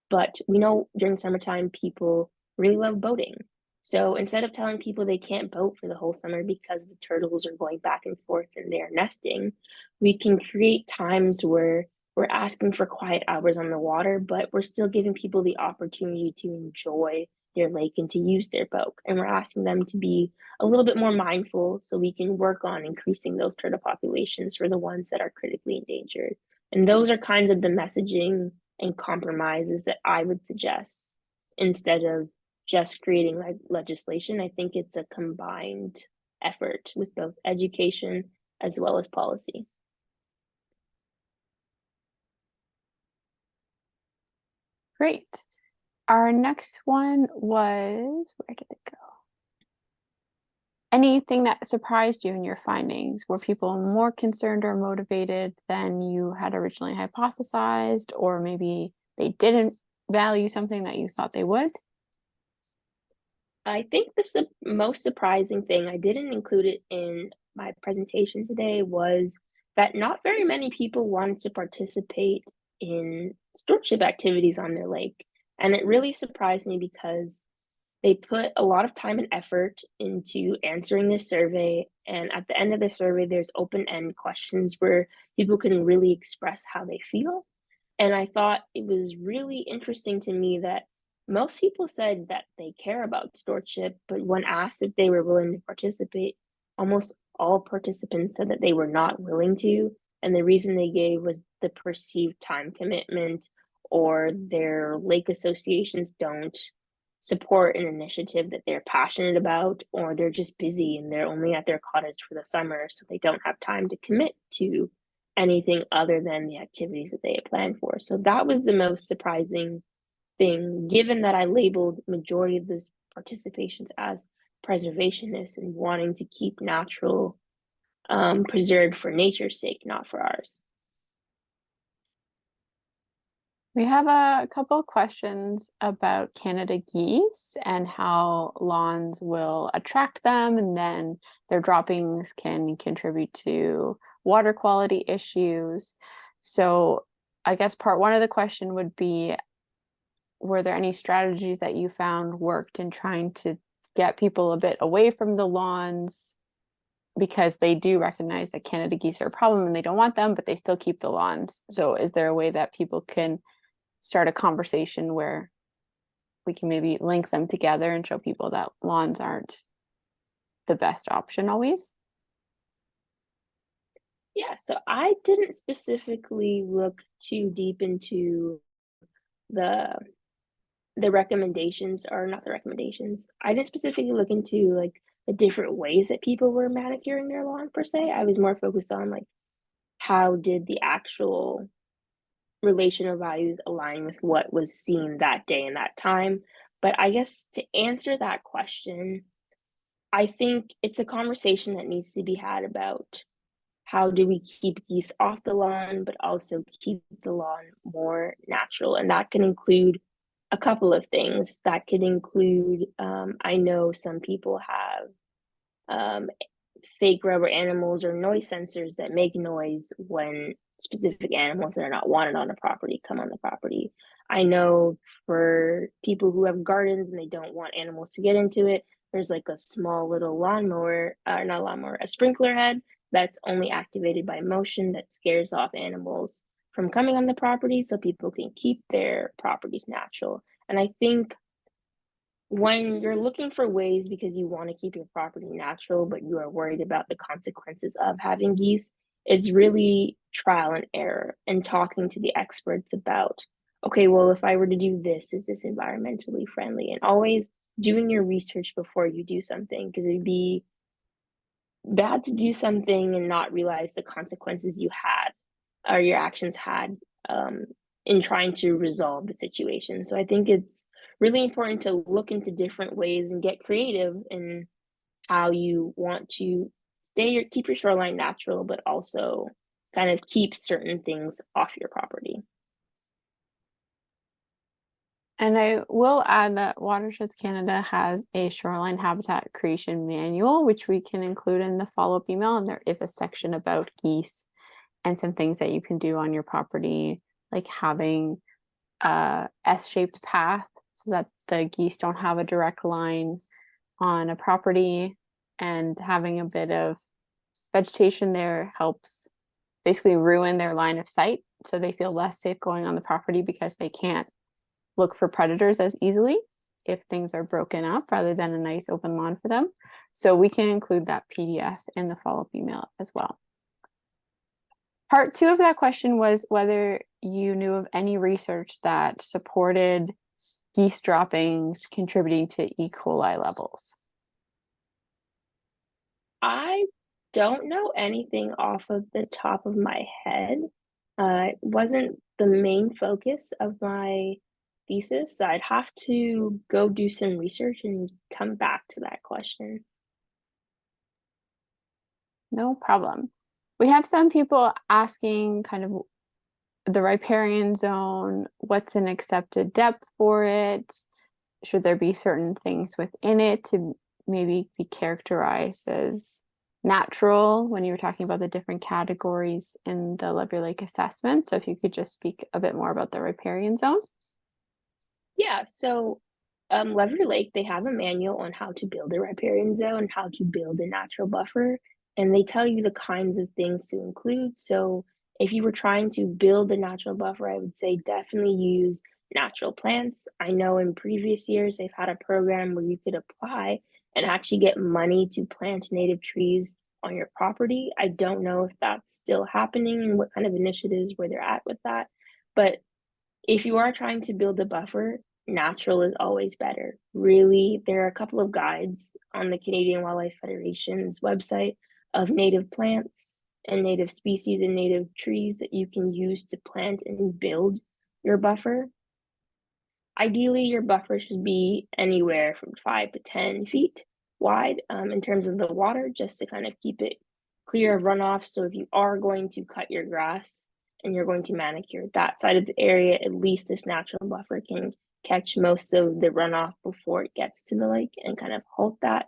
But we know during summertime, people really love boating. So instead of telling people they can't boat for the whole summer because the turtles are going back and forth and they're nesting, we can create times where we're asking for quiet hours on the water, but we're still giving people the opportunity to enjoy their lake and to use their boat. And we're asking them to be a little bit more mindful so we can work on increasing those turtle populations for the ones that are critically endangered. And those are kinds of the messaging and compromises that I would suggest instead of just creating legislation. I think it's a combined effort with both education as well as policy. Great. Our next one was, where did it go? Anything that surprised you in your findings? Were people more concerned or motivated than you had originally hypothesized, or maybe they didn't value something that you thought they would? I think the most surprising thing, I didn't include it in my presentation today, was that not very many people wanted to participate in stewardship activities on their lake. And it really surprised me because they put a lot of time and effort into answering this survey. And at the end of the survey, there's open-end questions where people can really express how they feel. And I thought it was really interesting to me that most people said that they care about stewardship, but when asked if they were willing to participate, almost all participants said that they were not willing to. And the reason they gave was the perceived time commitment, or their lake associations don't support an initiative that they're passionate about, or they're just busy and they're only at their cottage for the summer, so they don't have time to commit to anything other than the activities that they had planned for. So that was the most surprising thing, given that I labeled majority of these participations as preservationists and wanting to keep natural preserved for nature's sake, not for ours. We have a couple of questions about Canada geese and how lawns will attract them, and then their droppings can contribute to water quality issues. So I guess part one of the question would be, were there any strategies that you found worked in trying to get people a bit away from the lawns, because they do recognize that Canada geese are a problem and they don't want them, but they still keep the lawns. So is there a way that people can start a conversation where we can maybe link them together and show people that lawns aren't the best option always? Yeah, so I didn't specifically look too deep into the the recommendations are not the recommendations. I didn't specifically look into like the different ways that people were manicuring their lawn per se. I was more focused on like how did the actual relational values align with what was seen that day and that time. But I guess to answer that question, I think it's a conversation that needs to be had about how do we keep geese off the lawn, but also keep the lawn more natural. And that can include a couple of things. That could include, I know some people have fake rubber animals or noise sensors that make noise when specific animals that are not wanted on the property come on the property. I know for people who have gardens and they don't want animals to get into it, there's like a small little lawnmower, not a lawnmower, a sprinkler head that's only activated by motion that scares off animals from coming on the property so people can keep their properties natural. And I think when you're looking for ways because you want to keep your property natural, but you are worried about the consequences of having geese, it's really trial and error and talking to the experts about, okay, well, if I were to do this, is this environmentally friendly? And always doing your research before you do something, because it'd be bad to do something and not realize the consequences you had or your actions had in trying to resolve the situation. So I think it's really important to look into different ways and get creative in how you want to keep your shoreline natural, but also kind of keep certain things off your property. And I will add that Watersheds Canada has a shoreline habitat creation manual, which we can include in the follow-up email. And there is a section about geese and some things that you can do on your property, like having a S-shaped path so that the geese don't have a direct line on a property, and having a bit of vegetation there helps basically ruin their line of sight. So they feel less safe going on the property because they can't look for predators as easily if things are broken up rather than a nice open lawn for them. So we can include that PDF in the follow-up email as well. Part 2 of that question was whether you knew of any research that supported geese droppings contributing to E. coli levels. I don't know anything off of the top of my head. It wasn't the main focus of my thesis. I'd have to go do some research and come back to that question. No problem. We have some people asking kind of the riparian zone, what's an accepted depth for it? Should there be certain things within it to maybe be characterized as natural when you were talking about the different categories in the Levier Lake assessment? So if you could just speak a bit more about the riparian zone. Yeah, so Levier Lake, they have a manual on how to build a riparian zone, how to build a natural buffer, and they tell you the kinds of things to include. So if you were trying to build a natural buffer, I would say definitely use natural plants. I know in previous years they've had a program where you could apply and actually get money to plant native trees on your property. I don't know if that's still happening and what kind of initiatives where they're at with that, but if you are trying to build a buffer, natural is always better. Really, there are a couple of guides on the Canadian Wildlife Federation's website of native plants and native species and native trees that you can use to plant and build your buffer. Ideally, your buffer should be anywhere from 5 to 10 feet wide in terms of the water, just to kind of keep it clear of runoff. So if you are going to cut your grass and you're going to manicure that side of the area, at least this natural buffer can catch most of the runoff before it gets to the lake and kind of halt that.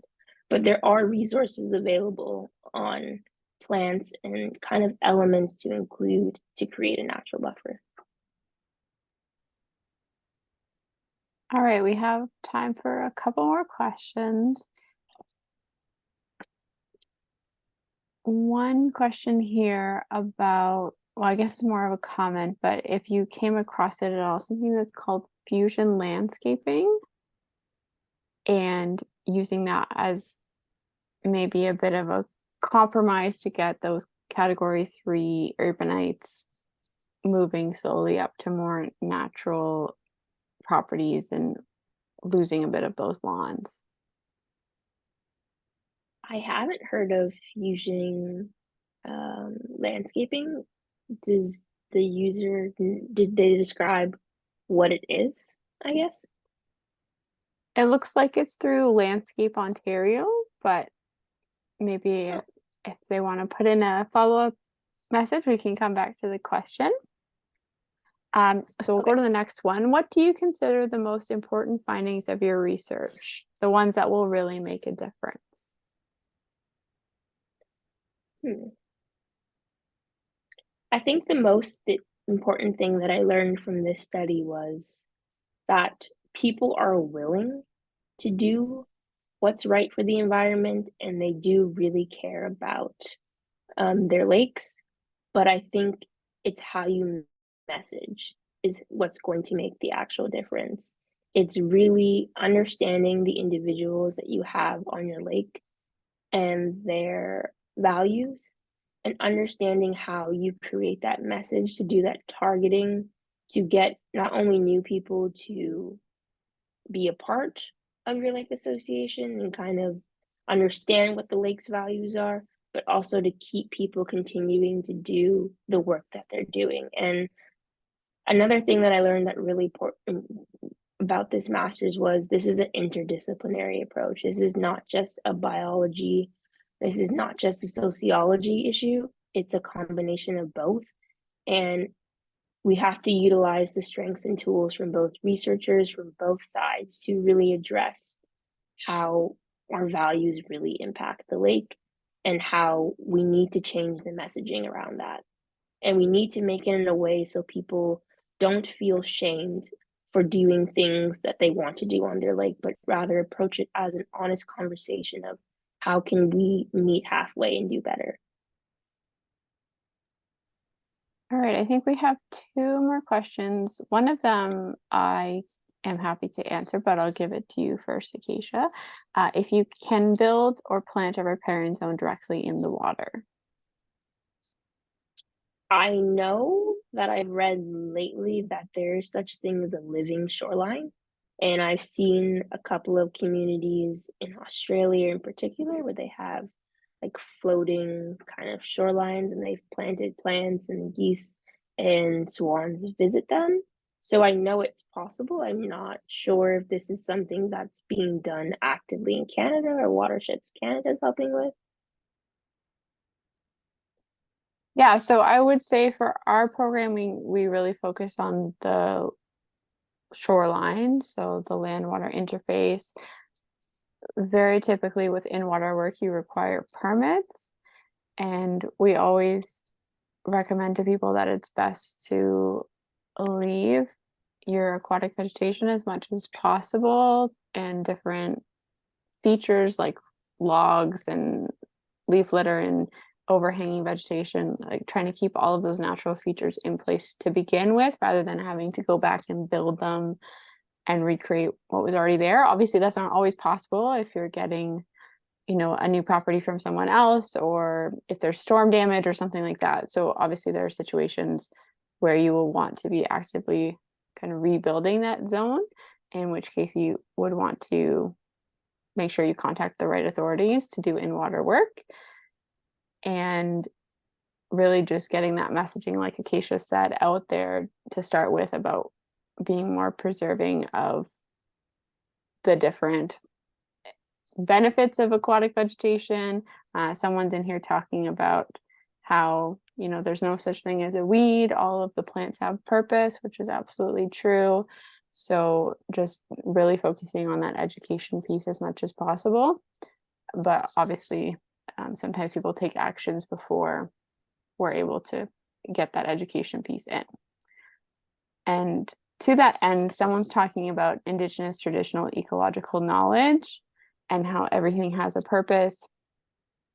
But there are resources available on plants and kind of elements to include to create a natural buffer. All right, we have time for a couple more questions. One question here about, well, I guess it's more of a comment, but if you came across it at all, something that's called fusion landscaping, and using that as maybe a bit of a compromise to get those category 3 urbanites moving slowly up to more natural properties and losing a bit of those lawns. I haven't heard of using landscaping. Does the user, did they describe what it is, I guess? It looks like it's through Landscape Ontario, but maybe Oh, if they want to put in a follow-up message, we can come back to the question. So we'll go okay. to the next one. What do you consider the most important findings of your research? The ones that will really make a difference? Hmm. I think the most important thing that I learned from this study was that people are willing to do what's right for the environment and they do really care about their lakes. But I think it's how you message is what's going to make the actual difference. It's really understanding the individuals that you have on your lake and their values and understanding how you create that message to do that targeting to get not only new people to be a part of your lake association and kind of understand what the lake's values are, but also to keep people continuing to do the work that they're doing. And another thing that I learned that really important about this master's was this is an interdisciplinary approach. This is not just a biology, this is not just a sociology issue, it's a combination of both. And we have to utilize the strengths and tools from both researchers from both sides to really address how our values really impact the lake and how we need to change the messaging around that. And we need to make it in a way so people don't feel shamed for doing things that they want to do on their lake, but rather approach it as an honest conversation of how can we meet halfway and do better. All right, I think we have two more questions. One of them I am happy to answer, but I'll give it to you first, Acacia. If you can build or plant a riparian zone directly in the water. I know that I've read lately that there's such thing as a living shoreline. And I've seen a couple of communities in Australia in particular where they have like floating kind of shorelines and they've planted plants and geese and swans visit them. So I know it's possible. I'm not sure if this is something that's being done actively in Canada or Watersheds Canada is helping with. Yeah, so I would say for our programming, we really focus on the shoreline, so the land-water interface. Very typically with in-water work, you require permits, and we always recommend to people that it's best to leave your aquatic vegetation as much as possible and different features like logs and leaf litter and overhanging vegetation, like trying to keep all of those natural features in place to begin with rather than having to go back and build them and recreate what was already there. Obviously, that's not always possible if you're getting, a new property from someone else or if there's storm damage or something like that. So obviously there are situations where you will want to be actively kind of rebuilding that zone, in which case you would want to make sure you contact the right authorities to do in-water work. And really just getting that messaging, like Acacia said, out there to start with about being more preserving of the different benefits of aquatic vegetation. Someone's in here talking about how, there's no such thing as a weed. All of the plants have purpose, which is absolutely true. So just really focusing on that education piece as much as possible. But obviously, sometimes people take actions before we're able to get that education piece in. And to that end, someone's talking about Indigenous traditional ecological knowledge and how everything has a purpose.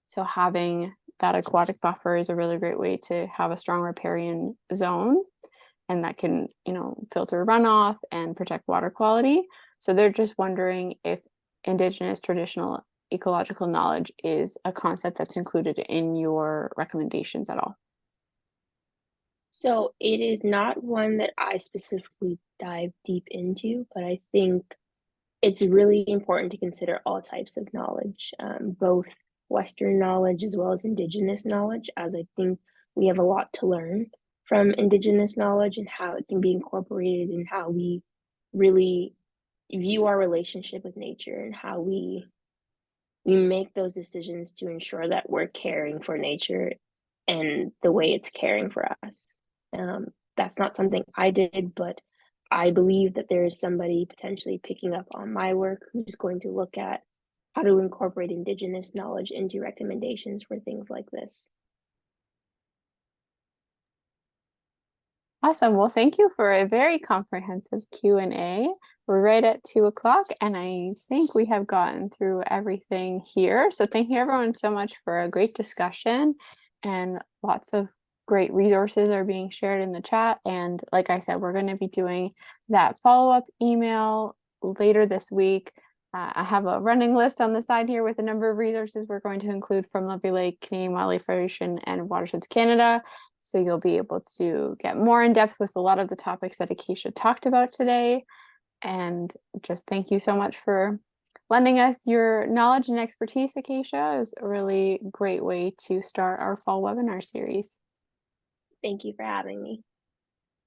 So having that aquatic buffer is a really great way to have a strong riparian zone, and that can, filter runoff and protect water quality. So they're just wondering if Indigenous traditional ecological knowledge is a concept that's included in your recommendations at all. So it is not one that I specifically dive deep into, but I think it's really important to consider all types of knowledge, both Western knowledge as well as Indigenous knowledge, as I think we have a lot to learn from Indigenous knowledge and how it can be incorporated and how we really view our relationship with nature and how we make those decisions to ensure that we're caring for nature and the way it's caring for us. That's not something I did, but I believe that there is somebody potentially picking up on my work who's going to look at how to incorporate Indigenous knowledge into recommendations for things like this. Awesome. Well, thank you for a very comprehensive Q&A. We're right at 2 o'clock, and I think we have gotten through everything here. So thank you everyone so much for a great discussion, and lots of great resources are being shared in the chat. And like I said, we're going to be doing that follow-up email later this week. I have a running list on the side here with a number of resources we're going to include from Lovely Lake, Canadian Wildlife Federation, and Watersheds Canada. So you'll be able to get more in depth with a lot of the topics that Acacia talked about today. And just thank you so much for lending us your knowledge and expertise, Acacia. Is a really great way to start our fall webinar series. Thank you for having me.